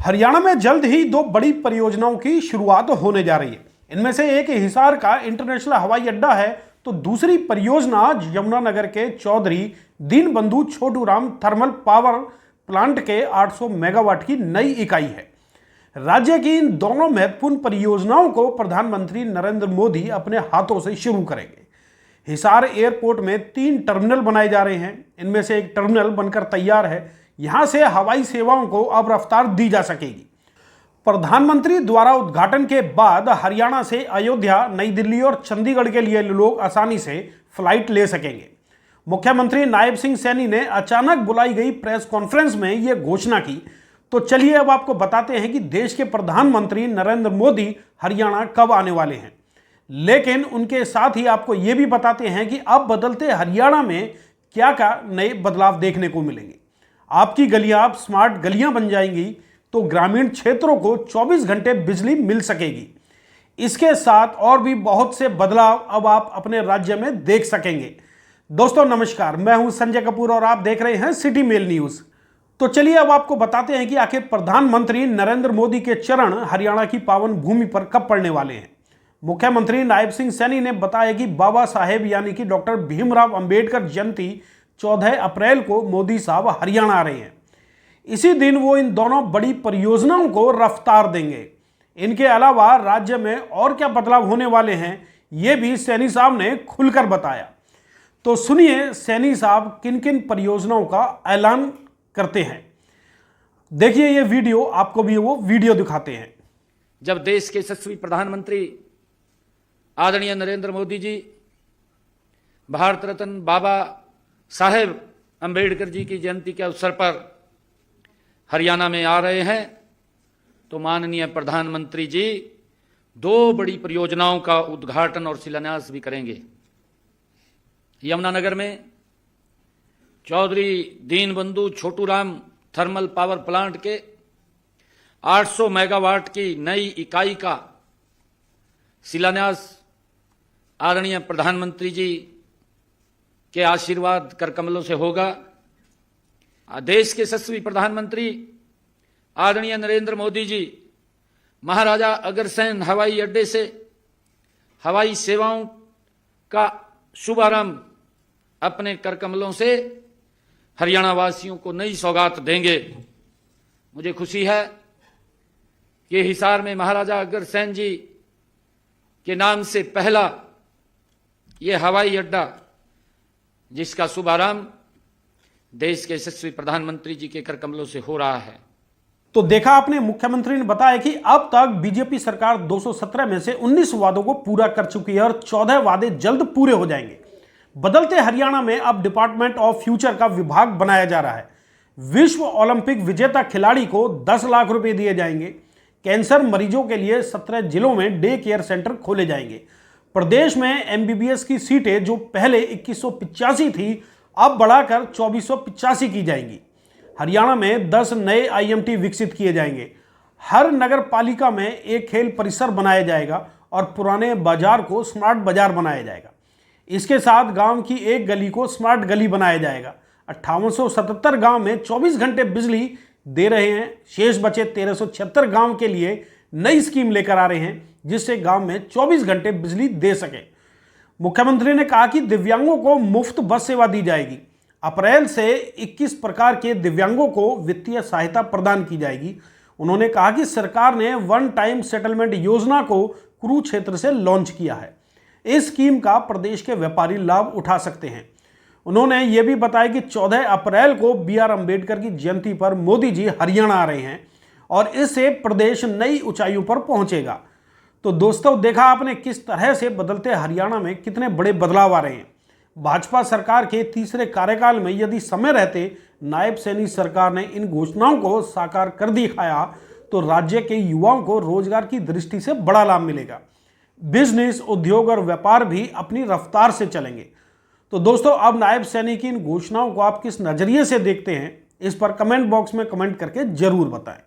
हरियाणा में जल्द ही दो बड़ी परियोजनाओं की शुरुआत होने जा रही है। इनमें से एक हिसार का इंटरनेशनल हवाई अड्डा है, तो दूसरी परियोजना यमुनानगर के Chaudhary Deenbandhu Chhoturam thermal power plant के 800 मेगावाट की नई इकाई है। राज्य की इन दोनों महत्वपूर्ण परियोजनाओं को प्रधानमंत्री नरेंद्र मोदी अपने हाथों से शुरू करेंगे। हिसार एयरपोर्ट में 3 टर्मिनल बनाए जा रहे हैं। इनमें से एक टर्मिनल बनकर तैयार है। यहां से हवाई सेवाओं को अब रफ्तार दी जा सकेगी। प्रधानमंत्री द्वारा उद्घाटन के बाद हरियाणा से अयोध्या, नई दिल्ली और चंडीगढ़ के लिए लोग आसानी से फ्लाइट ले सकेंगे। मुख्यमंत्री नायब सिंह सैनी ने अचानक बुलाई गई प्रेस कॉन्फ्रेंस में यह घोषणा की। तो चलिए अब आपको बताते हैं कि देश के प्रधानमंत्री नरेंद्र मोदी हरियाणा कब आने वाले हैं। लेकिन उनके साथ ही आपको यह भी बताते हैं कि अब बदलते हरियाणा में क्या क्या नए बदलाव देखने को मिलेंगे। आपकी गलियां अब स्मार्ट गलियां बन जाएंगी, तो ग्रामीण क्षेत्रों को 24 घंटे बिजली मिल सकेगी। इसके साथ और भी बहुत से बदलाव अब आप अपने राज्य में देख सकेंगे। दोस्तों नमस्कार, मैं हूं संजय कपूर और आप देख रहे हैं सिटी मेल न्यूज। तो चलिए अब आपको बताते हैं कि आखिर प्रधानमंत्री नरेंद्र मोदी के चरण हरियाणा की पावन भूमि पर कब पड़ने वाले हैं। मुख्यमंत्री नायब सिंह सैनी ने बताया कि बाबा साहेब यानी कि डॉक्टर भीमराव अंबेडकर जयंती 14 अप्रैल को मोदी साहब हरियाणा आ रहे हैं। इसी दिन वो इन दोनों बड़ी परियोजनाओं को रफ्तार देंगे। इनके अलावा राज्य में और क्या बदलाव होने वाले हैं, ये भी सैनी साहब ने खुलकर बताया। तो सुनिए सैनी साहब किन किन परियोजनाओं का ऐलान करते हैं। देखिए ये वीडियो, आपको भी वो वीडियो दिखाते हैं। जब देश के यशस्वी प्रधानमंत्री आदरणीय नरेंद्र मोदी जी भारत रत्न बाबा साहेब अंबेडकर जी की जयंती के अवसर पर हरियाणा में आ रहे हैं, तो माननीय प्रधानमंत्री जी 2 बड़ी परियोजनाओं का उद्घाटन और शिलान्यास भी करेंगे। यमुनानगर में Chaudhary Deenbandhu Chhoturam thermal power plant के 800 मेगावाट की नई इकाई का शिलान्यास आदरणीय प्रधानमंत्री जी के आशीर्वाद कर कमलों से होगा। देश के यशस्वी प्रधानमंत्री आदरणीय नरेंद्र मोदी जी महाराजा अग्रसेन हवाई अड्डे से हवाई सेवाओं का शुभारंभ अपने कर कमलों से हरियाणा वासियों को नई सौगात देंगे। मुझे खुशी है कि हिसार में महाराजा अग्रसेन जी के नाम से पहला ये हवाई अड्डा, जिसका शुभारंभ देश के यशस्वी प्रधानमंत्री जी के कर कमलों से हो रहा है। तो देखा आपने, मुख्यमंत्री ने बताया कि अब तक बीजेपी सरकार 217 में से 19 वादों को पूरा कर चुकी है और 14 वादे जल्द पूरे हो जाएंगे। बदलते हरियाणा में अब डिपार्टमेंट ऑफ फ्यूचर का विभाग बनाया जा रहा है। विश्व ओलंपिक विजेता खिलाड़ी को 10 लाख रुपए दिए जाएंगे। कैंसर मरीजों के लिए 17 जिलों में डे केयर सेंटर खोले जाएंगे। प्रदेश में एमबीबीएस की सीटें जो पहले 2185 थी, अब बढ़ाकर 2485 की जाएंगी। हरियाणा में 10 नए आईएमटी विकसित किए जाएंगे। हर नगर पालिका में एक खेल परिसर बनाया जाएगा और पुराने बाजार को स्मार्ट बाजार बनाया जाएगा। इसके साथ गांव की एक गली को स्मार्ट गली बनाया जाएगा। 5877 गांव में 24 घंटे बिजली दे रहे हैं। शेष बचे 1376 गांव के लिए नई स्कीम लेकर आ रहे हैं, जिससे गांव में 24 घंटे बिजली दे सके। मुख्यमंत्री ने कहा कि दिव्यांगों को मुफ्त बस सेवा दी जाएगी। अप्रैल से 21 प्रकार के दिव्यांगों को वित्तीय सहायता प्रदान की जाएगी। उन्होंने कहा कि सरकार ने वन टाइम सेटलमेंट योजना को कुरुक्षेत्र से लॉन्च किया है। इस स्कीम का प्रदेश के व्यापारी लाभ उठा सकते हैं। उन्होंने यह भी बताया कि 14 अप्रैल को BR अंबेडकर की जयंती पर मोदी जी हरियाणा आ रहे हैं और इससे प्रदेश नई ऊंचाइयों पर पहुंचेगा। तो दोस्तों देखा आपने किस तरह से बदलते हरियाणा में कितने बड़े बदलाव आ रहे हैं। भाजपा सरकार के तीसरे कार्यकाल में यदि समय रहते नायब सैनी सरकार ने इन घोषणाओं को साकार कर दिखाया, तो राज्य के युवाओं को रोजगार की दृष्टि से बड़ा लाभ मिलेगा। बिजनेस, उद्योग और व्यापार भी अपनी रफ्तार से चलेंगे। तो दोस्तों अब नायब सैनी की इन घोषणाओं को आप किस नजरिए से देखते हैं, इस पर कमेंट बॉक्स में कमेंट करके जरूर बताएं।